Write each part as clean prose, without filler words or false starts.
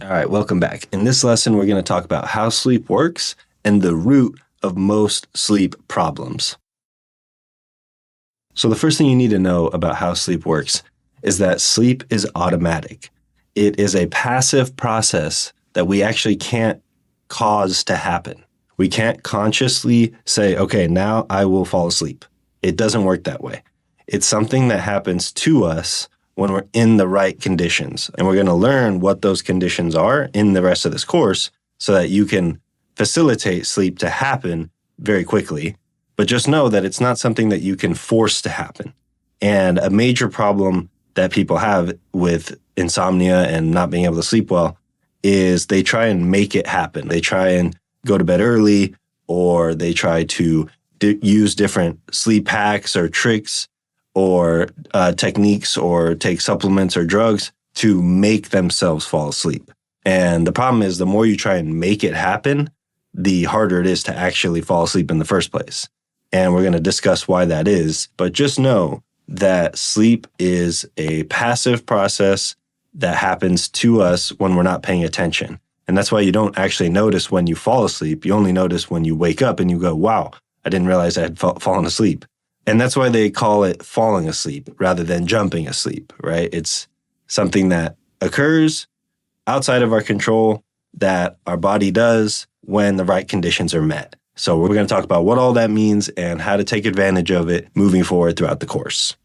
All right, welcome back. In this lesson, we're going to talk about how sleep works and the root of most sleep problems. So the first thing you need to know about how sleep works is that sleep is automatic. It is a passive process that we actually can't cause to happen. We can't consciously say, okay, now I will fall asleep. It doesn't work that way. It's something that happens to us when we're in the right conditions. And we're going to learn what those conditions are in the rest of this course so that you can facilitate sleep to happen very quickly. But just know that it's not something that you can force to happen. And a major problem that people have with insomnia and not being able to sleep well is they try and make it happen. They try and go to bed early, or they try to use different sleep hacks or tricks or techniques or take supplements or drugs to make themselves fall asleep. And the problem is the more you try and make it happen, the harder it is to actually fall asleep in the first place. And we're going to discuss why that is. But just know that sleep is a passive process that happens to us when we're not paying attention. And that's why you don't actually notice when you fall asleep. You only notice when you wake up and you go, wow, I didn't realize I had fallen asleep. And that's why they call it falling asleep rather than jumping asleep, right? It's something that occurs outside of our control that our body does when the right conditions are met. So we're going to talk about what all that means and how to take advantage of it moving forward throughout the course.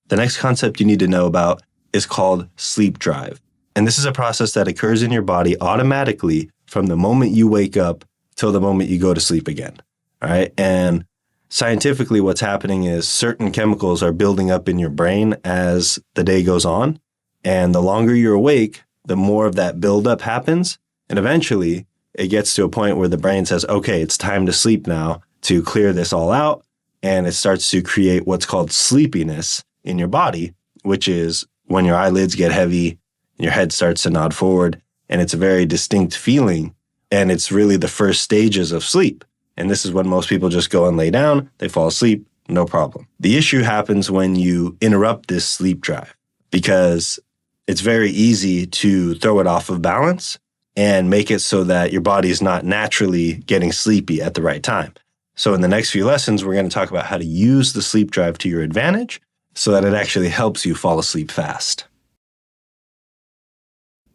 The next concept you need to know about is called sleep drive. And this is a process that occurs in your body automatically from the moment you wake up till the moment you go to sleep again. All right. And scientifically, what's happening is certain chemicals are building up in your brain as the day goes on. And the longer you're awake, the more of that buildup happens. And eventually, it gets to a point where the brain says, okay, it's time to sleep now to clear this all out. And it starts to create what's called sleepiness in your body, which is when your eyelids get heavy, your head starts to nod forward. And it's a very distinct feeling. And it's really the first stages of sleep. And this is when most people just go and lay down, they fall asleep, no problem. The issue happens when you interrupt this sleep drive because it's very easy to throw it off of balance and make it so that your body is not naturally getting sleepy at the right time. So in the next few lessons, we're going to talk about how to use the sleep drive to your advantage so that it actually helps you fall asleep fast.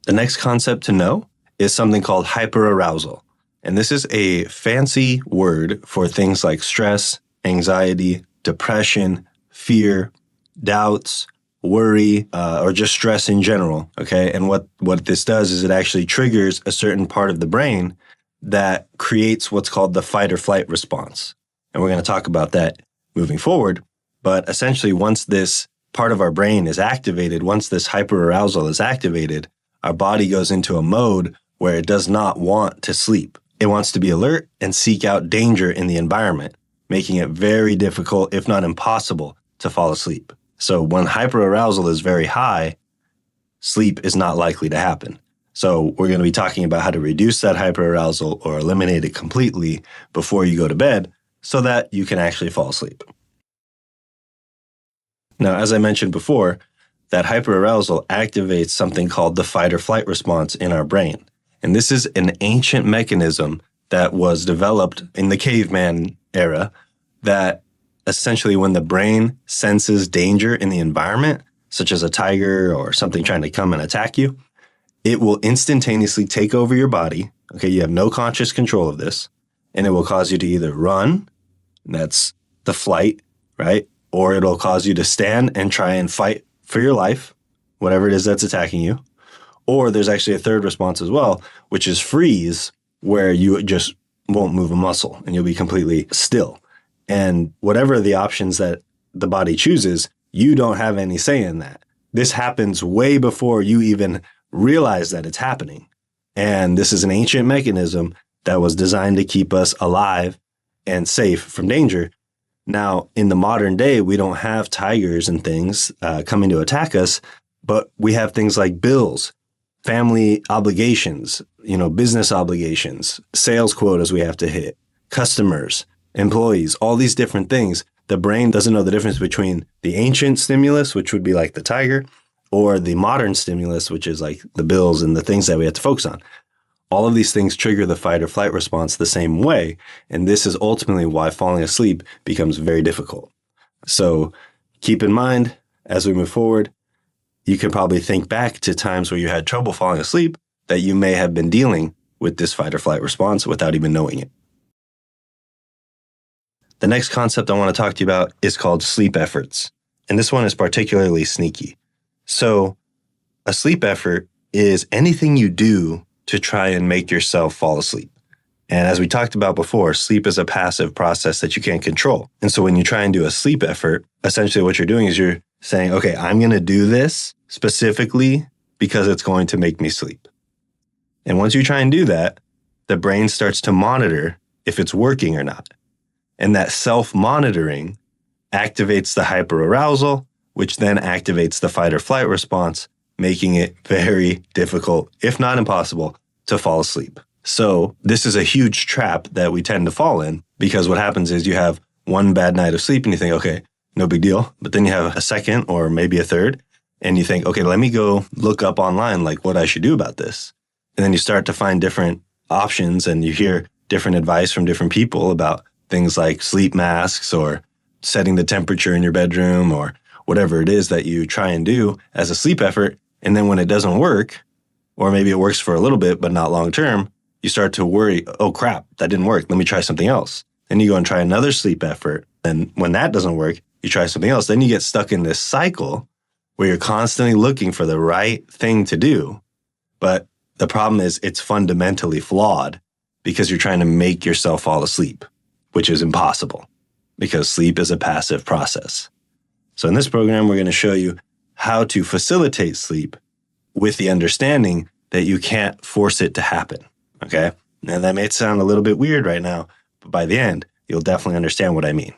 The next concept to know is something called hyperarousal. And this is a fancy word for things like stress, anxiety, depression, fear, doubts, worry, or just stress in general, okay? And what this does is it actually triggers a certain part of the brain that creates what's called the fight or flight response. And we're going to talk about that moving forward. But essentially, once this part of our brain is activated, once this hyperarousal is activated, our body goes into a mode where it does not want to sleep. It wants to be alert and seek out danger in the environment, making it very difficult, if not impossible, to fall asleep. So when hyperarousal is very high, sleep is not likely to happen. So we're going to be talking about how to reduce that hyperarousal or eliminate it completely before you go to bed so that you can actually fall asleep. Now, as I mentioned before, that hyperarousal activates something called the fight or flight response in our brain. And this is an ancient mechanism that was developed in the caveman era that essentially when the brain senses danger in the environment, such as a tiger or something trying to come and attack you, it will instantaneously take over your body. Okay, you have no conscious control of this, and it will cause you to either run, that's the flight, right? Or it'll cause you to stand and try and fight for your life, whatever it is that's attacking you. Or there's actually a third response as well, which is freeze, where you just won't move a muscle and you'll be completely still. And whatever the options that the body chooses, you don't have any say in that. This happens way before you even realize that it's happening. And this is an ancient mechanism that was designed to keep us alive and safe from danger. Now, in the modern day, we don't have tigers and things coming to attack us, but we have things like bills, family obligations, business obligations, sales quotas we have to hit, customers, employees, all these different things. The brain doesn't know the difference between the ancient stimulus, which would be like the tiger, or the modern stimulus, which is like the bills and the things that we have to focus on. All of these things trigger the fight or flight response the same way. And this is ultimately why falling asleep becomes very difficult. So keep in mind, as we move forward, you can probably think back to times where you had trouble falling asleep that you may have been dealing with this fight or flight response without even knowing it. The next concept I want to talk to you about is called sleep efforts. And this one is particularly sneaky. So a sleep effort is anything you do to try and make yourself fall asleep. And as we talked about before, sleep is a passive process that you can't control. And so when you try and do a sleep effort, essentially what you're doing is you're saying, okay, I'm going to do this specifically because it's going to make me sleep. And once you try and do that, the brain starts to monitor if it's working or not. And that self-monitoring activates the hyperarousal, which then activates the fight or flight response, making it very difficult, if not impossible, to fall asleep. So this is a huge trap that we tend to fall in, because what happens is you have one bad night of sleep and you think, okay, no big deal. But then you have a second or maybe a third, and you think, okay, let me go look up online like what I should do about this. And then you start to find different options and you hear different advice from different people about things like sleep masks or setting the temperature in your bedroom or whatever it is that you try and do as a sleep effort. And then when it doesn't work, or maybe it works for a little bit but not long term, you start to worry, oh crap, that didn't work. Let me try something else. Then you go and try another sleep effort. And when that doesn't work, you try something else. Then you get stuck in this cycle where you're constantly looking for the right thing to do. But the problem is it's fundamentally flawed because you're trying to make yourself fall asleep, which is impossible because sleep is a passive process. So in this program, we're going to show you how to facilitate sleep with the understanding that you can't force it to happen. Okay? And that may sound a little bit weird right now, but by the end, you'll definitely understand what I mean.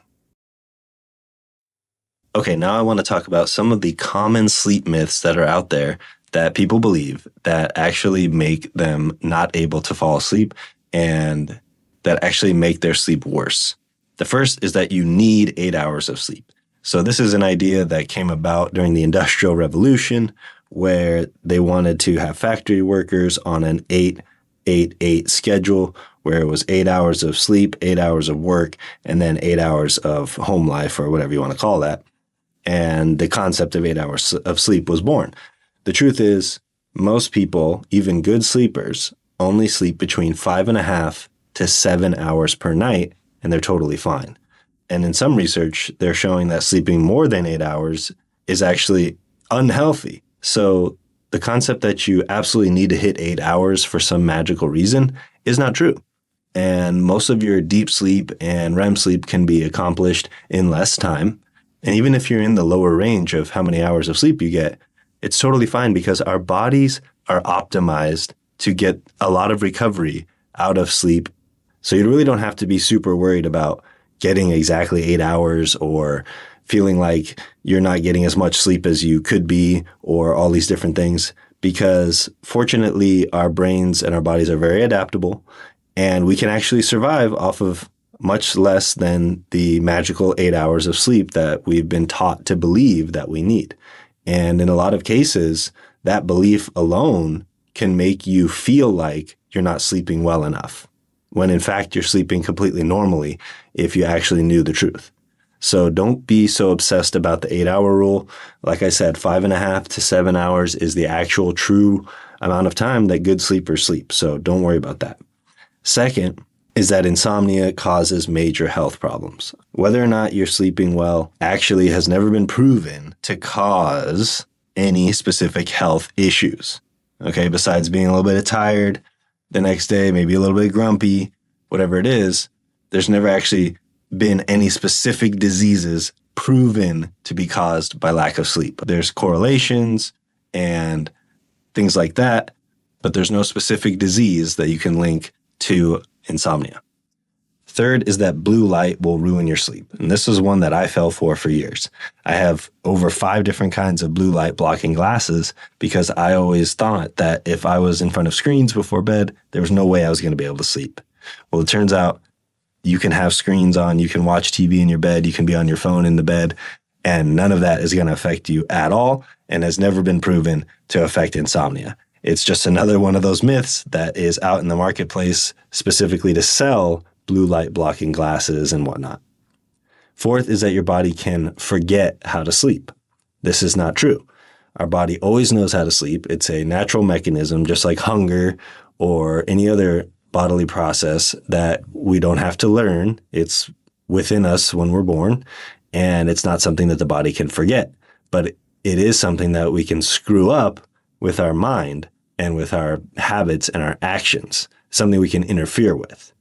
Okay, now I want to talk about some of the common sleep myths that are out there that people believe that actually make them not able to fall asleep and that actually make their sleep worse. The first is that you need 8 hours of sleep. So this is an idea that came about during the Industrial Revolution, where they wanted to have factory workers on an 8-8-8 schedule, where it was 8 hours of sleep, 8 hours of work, and then 8 hours of home life, or whatever you want to call that. And the concept of 8 hours of sleep was born. The truth is, most people, even good sleepers, only sleep between 5.5 to 7 hours per night, and they're totally fine. And in some research, they're showing that sleeping more than 8 hours is actually unhealthy. So the concept that you absolutely need to hit 8 hours for some magical reason is not true. And most of your deep sleep and REM sleep can be accomplished in less time. And even if you're in the lower range of how many hours of sleep you get, it's totally fine because our bodies are optimized to get a lot of recovery out of sleep. So you really don't have to be super worried about getting exactly 8 hours or feeling like you're not getting as much sleep as you could be or all these different things, because fortunately our brains and our bodies are very adaptable and we can actually survive off of much less than the magical 8 hours of sleep that we've been taught to believe that we need. And in a lot of cases, that belief alone can make you feel like you're not sleeping well enough, when in fact you're sleeping completely normally if you actually knew the truth. So don't be so obsessed about the 8-hour rule. Like I said, 5.5 to 7 hours is the actual true amount of time that good sleepers sleep. So don't worry about that. Second is that insomnia causes major health problems. Whether or not you're sleeping well actually has never been proven to cause any specific health issues. Okay, besides being a little bit tired the next day, maybe a little bit grumpy, whatever it is, there's never actually been any specific diseases proven to be caused by lack of sleep. There's correlations and things like that, but there's no specific disease that you can link to insomnia. Third is that blue light will ruin your sleep. And this is one that I fell for years. I have over 5 different kinds of blue light blocking glasses because I always thought that if I was in front of screens before bed, there was no way I was going to be able to sleep. Well, it turns out you can have screens on, you can watch TV in your bed, you can be on your phone in the bed, And none of that is going to affect you at all and has never been proven to affect insomnia. It's just another one of those myths that is out in the marketplace specifically to sell blue light blocking glasses and whatnot. Fourth is that your body can forget how to sleep. This is not true. Our body always knows how to sleep. It's a natural mechanism, just like hunger or any other bodily process that we don't have to learn. It's within us when we're born, and it's not something that the body can forget. But it is something that we can screw up with our mind and with our habits and our actions, something we can interfere with.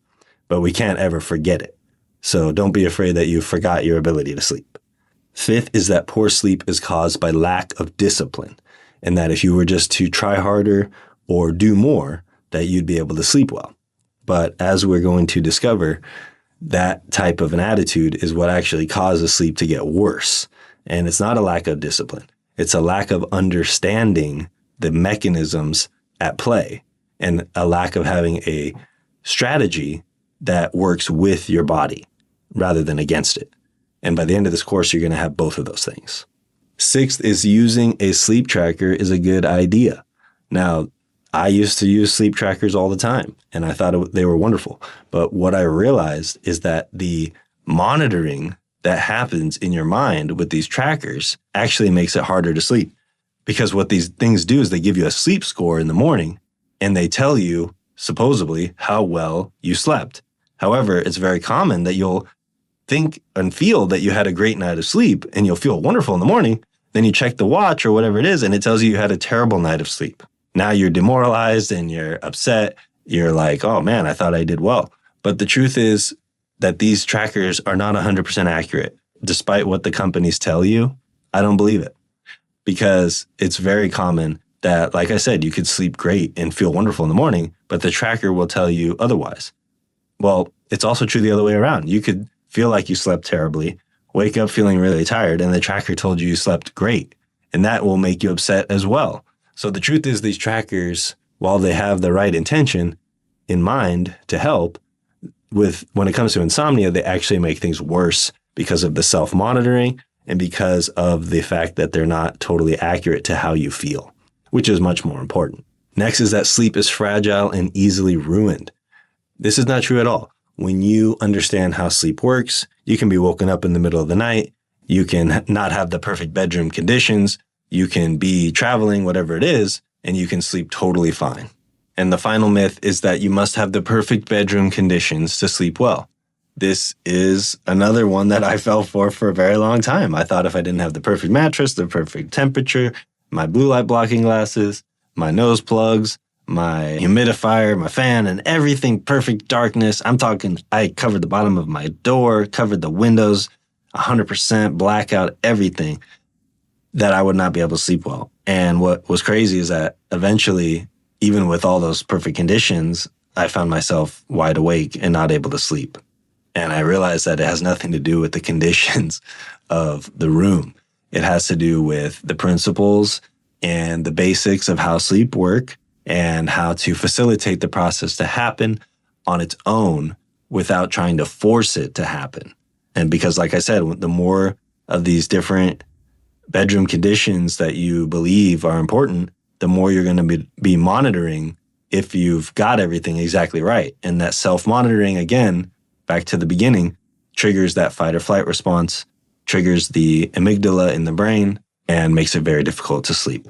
But we can't ever forget it. So don't be afraid that you forgot your ability to sleep. Fifth is that poor sleep is caused by lack of discipline, and that if you were just to try harder or do more, that you'd be able to sleep well. But as we're going to discover, that type of an attitude is what actually causes sleep to get worse. And it's not a lack of discipline. It's a lack of understanding the mechanisms at play and a lack of having a strategy that works with your body rather than against it. And by the end of this course, you're going to have both of those things. Sixth is using a sleep tracker is a good idea. Now, I used to use sleep trackers all the time, and I thought they were wonderful. But what I realized is that the monitoring that happens in your mind with these trackers actually makes it harder to sleep. Because what these things do is they give you a sleep score in the morning, and they tell you, supposedly, how well you slept. However, it's very common that you'll think and feel that you had a great night of sleep, and you'll feel wonderful in the morning. Then you check the watch or whatever it is, and it tells you you had a terrible night of sleep. Now you're demoralized and you're upset. You're like, oh man, I thought I did well. But the truth is that these trackers are not 100% accurate. Despite what the companies tell you, I don't believe it. Because it's very common that, like I said, you could sleep great and feel wonderful in the morning, but the tracker will tell you otherwise. Well, it's also true the other way around. You could feel like you slept terribly, wake up feeling really tired, and the tracker told you slept great. And that will make you upset as well. So the truth is these trackers, while they have the right intention in mind to help, when it comes to insomnia, they actually make things worse because of the self-monitoring and because of the fact that they're not totally accurate to how you feel, which is much more important. Next is that sleep is fragile and easily ruined. This is not true at all. When you understand how sleep works, you can be woken up in the middle of the night. You can not have the perfect bedroom conditions. You can be traveling, whatever it is, and you can sleep totally fine. And the final myth is that you must have the perfect bedroom conditions to sleep well. This is another one that I fell for a very long time. I thought if I didn't have the perfect mattress, the perfect temperature, my blue light blocking glasses, my nose plugs, my humidifier, my fan, and everything perfect darkness. I'm talking, I covered the bottom of my door, covered the windows, 100% blackout, everything, that I would not be able to sleep well. And what was crazy is that eventually, even with all those perfect conditions, I found myself wide awake and not able to sleep. And I realized that it has nothing to do with the conditions of the room. It has to do with the principles and the basics of how sleep work and how to facilitate the process to happen on its own without trying to force it to happen. And because, like I said, the more of these different bedroom conditions that you believe are important, the more you're going to be monitoring if you've got everything exactly right. And that self-monitoring, again, back to the beginning, triggers that fight or flight response, triggers the amygdala in the brain, and makes it very difficult to sleep.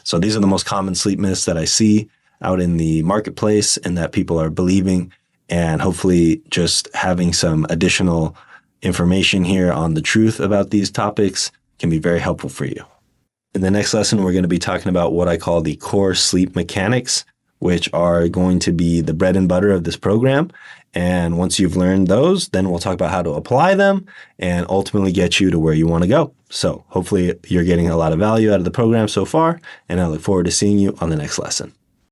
So these are the most common sleep myths that I see out in the marketplace and that people are believing. And hopefully just having some additional information here on the truth about these topics can be very helpful for you. In the next lesson, we're going to be talking about what I call the core sleep mechanics, which are going to be the bread and butter of this program. And once you've learned those, then we'll talk about how to apply them and ultimately get you to where you want to go. So hopefully you're getting a lot of value out of the program so far, and I look forward to seeing you on the next lesson.